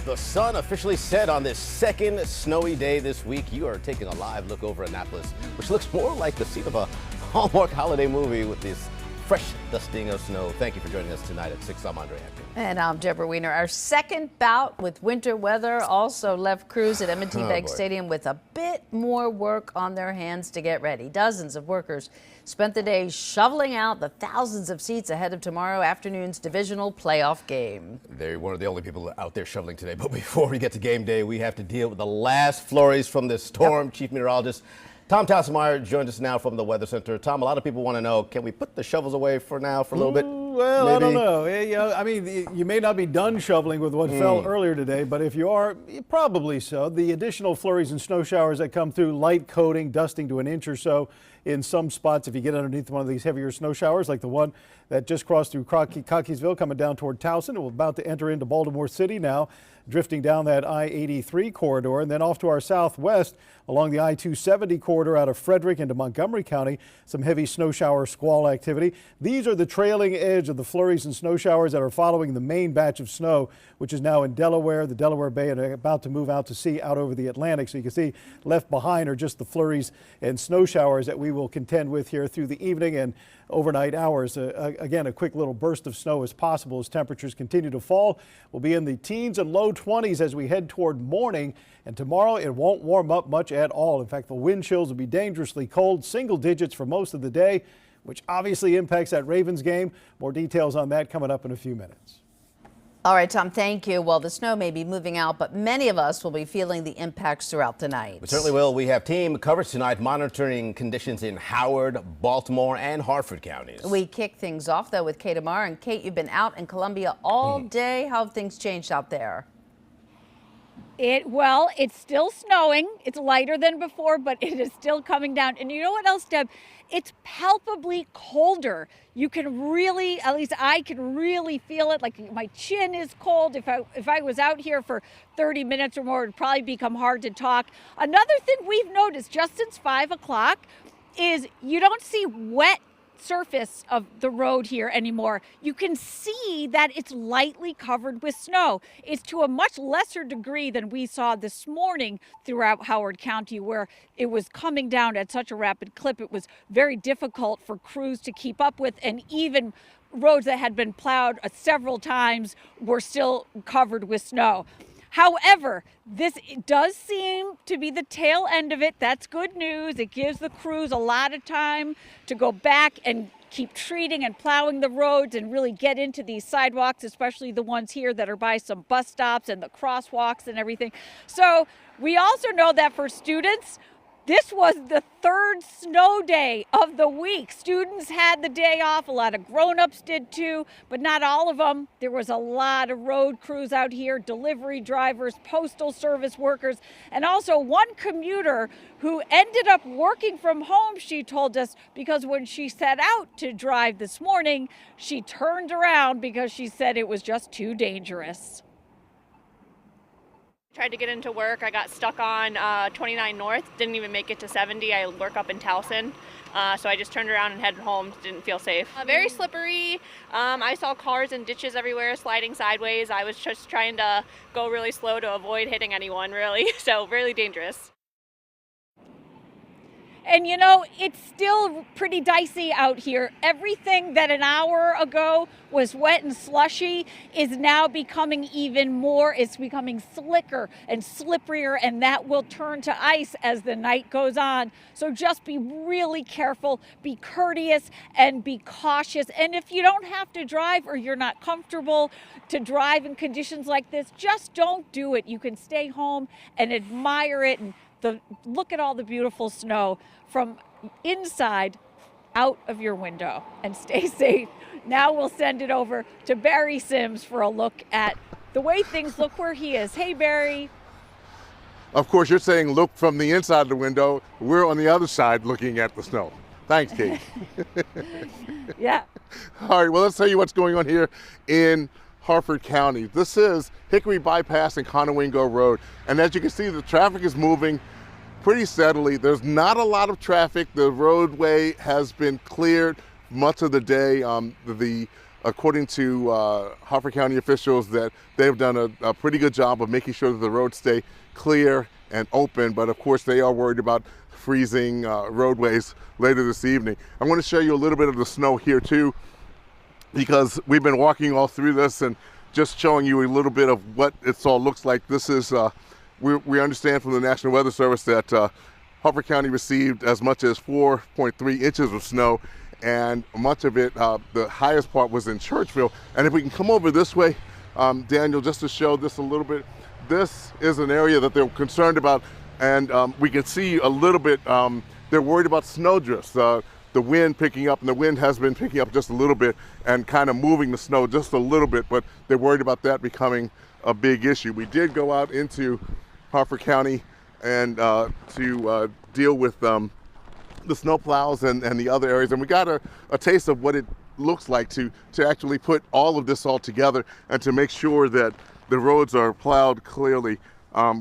The sun officially set on this second snowy day this week. You are taking a live look over Annapolis, which looks more like the scene of a Hallmark holiday movie with this fresh dusting of snow. Thank you for joining us tonight at 6. I'm Andre Hampton. And I'm Deborah Weiner. Our second bout with winter weather also left crews at M&T Bank Stadium with a bit more work on their hands to get ready. Dozens of workers spent the day shoveling out the thousands of seats ahead of tomorrow afternoon's divisional playoff game. They're one of the only people out there shoveling today. But before we get to game day, we have to deal with the last flurries from this storm. Yep. Chief Meteorologist Tom Tasselmeyer joins us now from the Weather Center. Tom, a lot of people want to know, can we put the shovels away for now for a little bit? Well, maybe? I don't know. I mean, you may not be done shoveling with what fell earlier today, but if you are, probably so. The additional flurries and snow showers that come through, light coating, dusting to an inch or so in some spots. If you get underneath one of these heavier snow showers, like the one that just crossed through Cockeysville coming down toward Towson, and we're about to enter into Baltimore City now, drifting down that I-83 corridor, and then off to our southwest along the I-270 corridor out of Frederick into Montgomery County, some heavy snow shower squall activity. These are the trailing edge of the flurries and snow showers that are following the main batch of snow, which is now in Delaware, the Delaware Bay, and about to move out to sea out over the Atlantic. So you can see left behind are just the flurries and snow showers that we will contend with here through the evening and overnight hours. Again, a quick little burst of snow as possible as temperatures continue to fall. We'll be in the teens and low 20s as we head toward morning, and tomorrow it won't warm up much at all. In fact, the wind chills will be dangerously cold, single digits for most of the day, which obviously impacts that Ravens game. More details on that coming up in a few minutes. All right, Tom, thank you. Well, the snow may be moving out, but many of us will be feeling the impacts throughout the night. We certainly will. We have team coverage tonight monitoring conditions in Howard, Baltimore, and Harford counties. We kick things off, though, with Kate Amar. And Kate, you've been out in Columbia all day. How have things changed out there? Well, it's still snowing. It's lighter than before, but it is still coming down. And you know what else, Deb? It's palpably colder. You can really, at least I can really feel it. Like my chin is cold. If I was out here for 30 minutes or more, it would probably become hard to talk. Another thing we've noticed just since 5 o'clock is you don't see wet surface of the road here anymore. You can see that it's lightly covered with snow. It's to a much lesser degree than we saw this morning throughout Howard County, where it was coming down at such a rapid clip. It was very difficult for crews to keep up with, and even roads that had been plowed several times were still covered with snow. However, this does seem to be the tail end of it. That's good news. It gives the crews a lot of time to go back and keep treating and plowing the roads and really get into these sidewalks, especially the ones here that are by some bus stops and the crosswalks and everything. So we also know that for students, this was the third snow day of the week. Students had the day off. A lot of grown-ups did too, but not all of them. There was a lot of road crews out here, delivery drivers, postal service workers, and also one commuter who ended up working from home, she told us, because when she set out to drive this morning, she turned around because she said it was just too dangerous. Tried to get into work. I got stuck on 29 North. Didn't even make it to 70. I work up in Towson. So I just turned around and headed home. Didn't feel safe. Very slippery. I saw cars and ditches everywhere sliding sideways. I was just trying to go really slow to avoid hitting anyone, really. So really dangerous. And you know, it's still pretty dicey out here. Everything that an hour ago was wet and slushy is now becoming even more. It's becoming slicker and slipperier, and that will turn to ice as the night goes on. So just be really careful, be courteous, and be cautious. And if you don't have to drive or you're not comfortable to drive in conditions like this, just don't do it. You can stay home and admire it and look at all the beautiful snow from inside out of your window, and stay safe. Now we'll send it over to Barry Sims for a look at the way things look where he is. Hey, Barry. Of course, you're saying look from the inside of the window. We're on the other side looking at the snow. Thanks, Kate. Yeah. All right, well, let's tell you what's going on here in Harford County. This is Hickory Bypass and Conowingo Road. And as you can see, the traffic is moving pretty steadily. There's not a lot of traffic. The roadway has been cleared much of the day. The according to Harford County officials, that they've done a pretty good job of making sure that the roads stay clear and open, but of course they are worried about freezing roadways later this evening. I want to show you a little bit of the snow here too, because we've been walking all through this and just showing you a little bit of what it all looks like. This is, we understand from the National Weather Service that Harford County received as much as 4.3 inches of snow, and much of it, the highest part was in Churchville. And if we can come over this way, Daniel, just to show this a little bit, this is an area that they're concerned about, and we can see a little bit, they're worried about snowdrifts, the wind picking up, and the wind has been picking up just a little bit and kind of moving the snow just a little bit, but they're worried about that becoming a big issue. We did go out into Harford County and to deal with the snow plows and the other areas, and we got a taste of what it looks like to actually put all of this all together and to make sure that the roads are plowed clearly.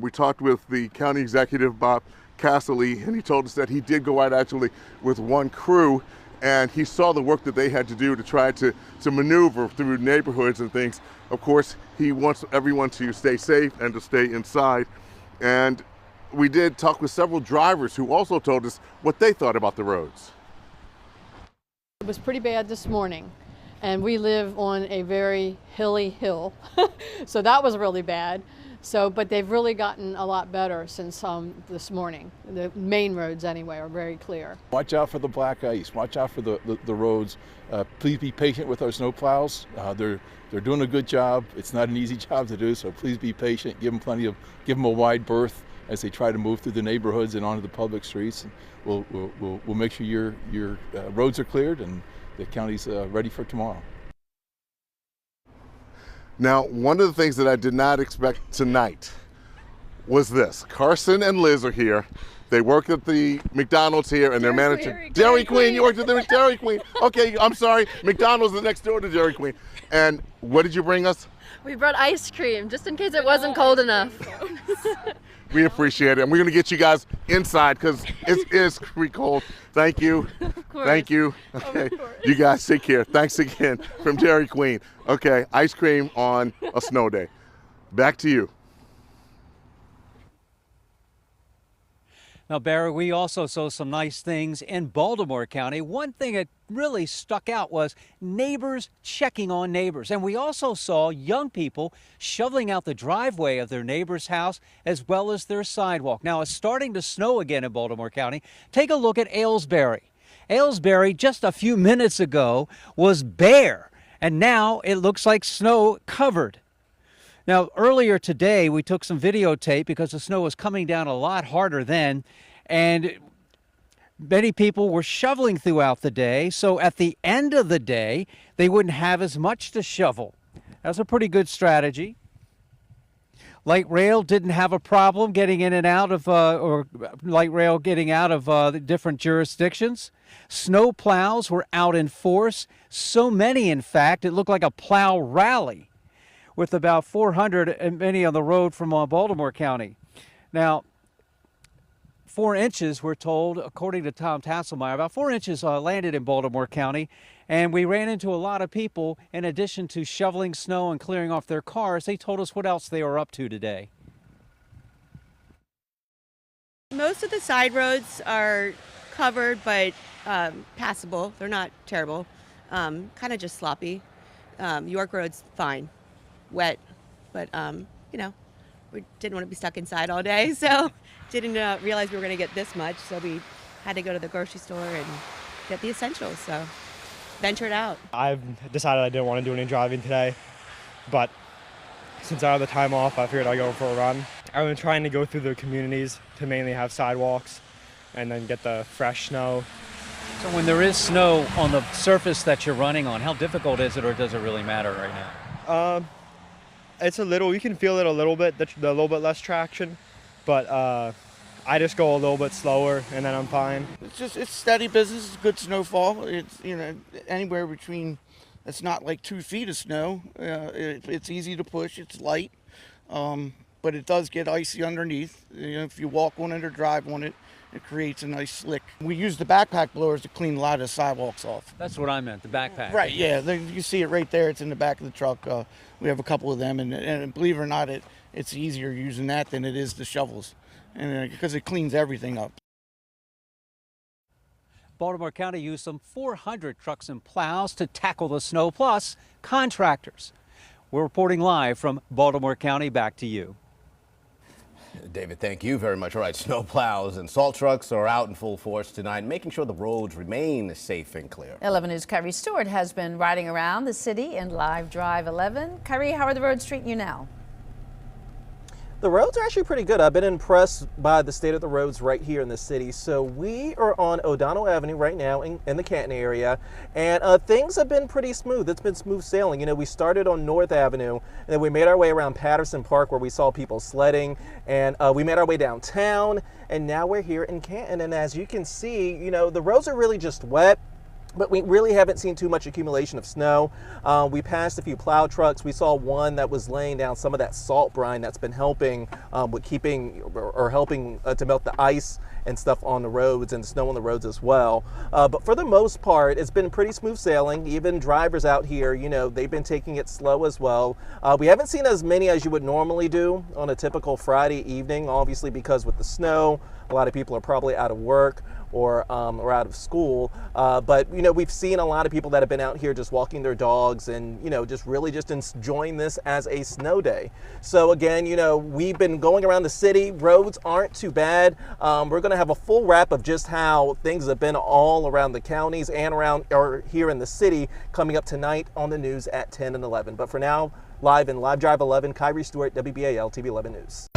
We talked with the county executive, Bob Casserly, and he told us that he did go out actually with one crew, and he saw the work that they had to do to try to maneuver through neighborhoods and things. Of course, he wants everyone to stay safe and to stay inside. And we did talk with several drivers who also told us what they thought about the roads. It was pretty bad this morning, and we live on a very hilly hill, so that was really bad. But they've really gotten a lot better since this morning. The main roads anyway are very clear. Watch out for the black ice, watch out for the roads. Please be patient with our snow plows. They're doing a good job. It's not an easy job to do, so please be patient. Give them a wide berth as they try to move through the neighborhoods and onto the public streets. And we'll make sure your roads are cleared and the county's ready for tomorrow. Now, one of the things that I did not expect tonight was this. Carson and Liz are here. They work at the McDonald's here, and their manager, Dairy Queen. You worked at the Dairy Queen. Okay, I'm sorry. McDonald's is next door to Dairy Queen. And what did you bring us? We brought ice cream, just in case it wasn't cold enough. We appreciate it. And we're going to get you guys inside because it is pretty cold. Thank you. Of course. Thank you. Okay. You guys take care. Thanks again from Dairy Queen. Okay, ice cream on a snow day. Back to you. Now, Barry, we also saw some nice things in Baltimore County. One thing that really stuck out was neighbors checking on neighbors. And we also saw young people shoveling out the driveway of their neighbor's house as well as their sidewalk. Now, it's starting to snow again in Baltimore County. Take a look at Aylesbury. Aylesbury, just a few minutes ago, was bare, and now it looks like snow covered. Now, earlier today, we took some videotape because the snow was coming down a lot harder then, and many people were shoveling throughout the day, so at the end of the day, they wouldn't have as much to shovel. That's a pretty good strategy. Light rail didn't have a problem getting in and out of, light rail getting out of the different jurisdictions. Snow plows were out in force, so many, in fact, it looked like a plow rally, with about 400 and many on the road from Baltimore County. Now, 4 inches, we're told, according to Tom Tasselmeyer, about 4 inches landed in Baltimore County, and we ran into a lot of people. In addition to shoveling snow and clearing off their cars, they told us what else they were up to today. Most of the side roads are covered, but passable. They're not terrible. Kind of just sloppy. York Road's fine. Wet, but you know, we didn't want to be stuck inside all day, so didn't realize we were going to get this much, so we had to go to the grocery store and get the essentials, so ventured out. I've decided I didn't want to do any driving today, but since I had the time off, I figured I'd go for a run. I've been trying to go through the communities to mainly have sidewalks and then get the fresh snow. So when there is snow on the surface that you're running on, how difficult is it, or does it really matter right now? It's a little, you can feel it a little bit, the little bit less traction, but I just go a little bit slower and then I'm fine. It's steady business, it's good snowfall. It's, you know, anywhere between, it's not like 2 feet of snow. It's easy to push, it's light, but it does get icy underneath. You know, if you walk on it or drive on it, It creates a nice slick. We use the backpack blowers to clean a lot of the sidewalks off. That's what I meant, the backpack. Right, yeah, you see it right there. It's in the back of the truck. We have a couple of them, and believe it or not, it's easier using that than it is the shovels, and because it cleans everything up. Baltimore County used some 400 trucks and plows to tackle the snow, plus contractors. We're reporting live from Baltimore County. Back to you. David, thank you very much. All right, snow plows and salt trucks are out in full force tonight, making sure the roads remain safe and clear. 11 News' Kyrie Stewart has been riding around the city in Live Drive 11. Kyrie, how are the roads treating you now? The roads are actually pretty good. I've been impressed by the state of the roads right here in the city. So we are on O'Donnell Avenue right now in the Canton area, and things have been pretty smooth. It's been smooth sailing. You know, we started on North Avenue, and then we made our way around Patterson Park where we saw people sledding, and we made our way downtown, and now we're here in Canton. And as you can see, you know, the roads are really just wet. But we really haven't seen too much accumulation of snow. We passed a few plow trucks. We saw one that was laying down some of that salt brine that's been helping with keeping or helping to melt the ice and stuff on the roads and the snow on the roads as well. But for the most part, it's been pretty smooth sailing. Even drivers out here, you know, they've been taking it slow as well. We haven't seen as many as you would normally do on a typical Friday evening, obviously because with the snow, a lot of people are probably out of work or out of school. But, you know, we've seen a lot of people that have been out here just walking their dogs and, you know, just really just enjoying this as a snow day. So again, you know, we've been going around the city. Roads aren't too bad. We're going to have a full wrap of just how things have been all around the counties and around or here in the city coming up tonight on the news at 10 and 11. But for now, live in Live Drive 11, Kyrie Stewart, WBAL-TV 11 News.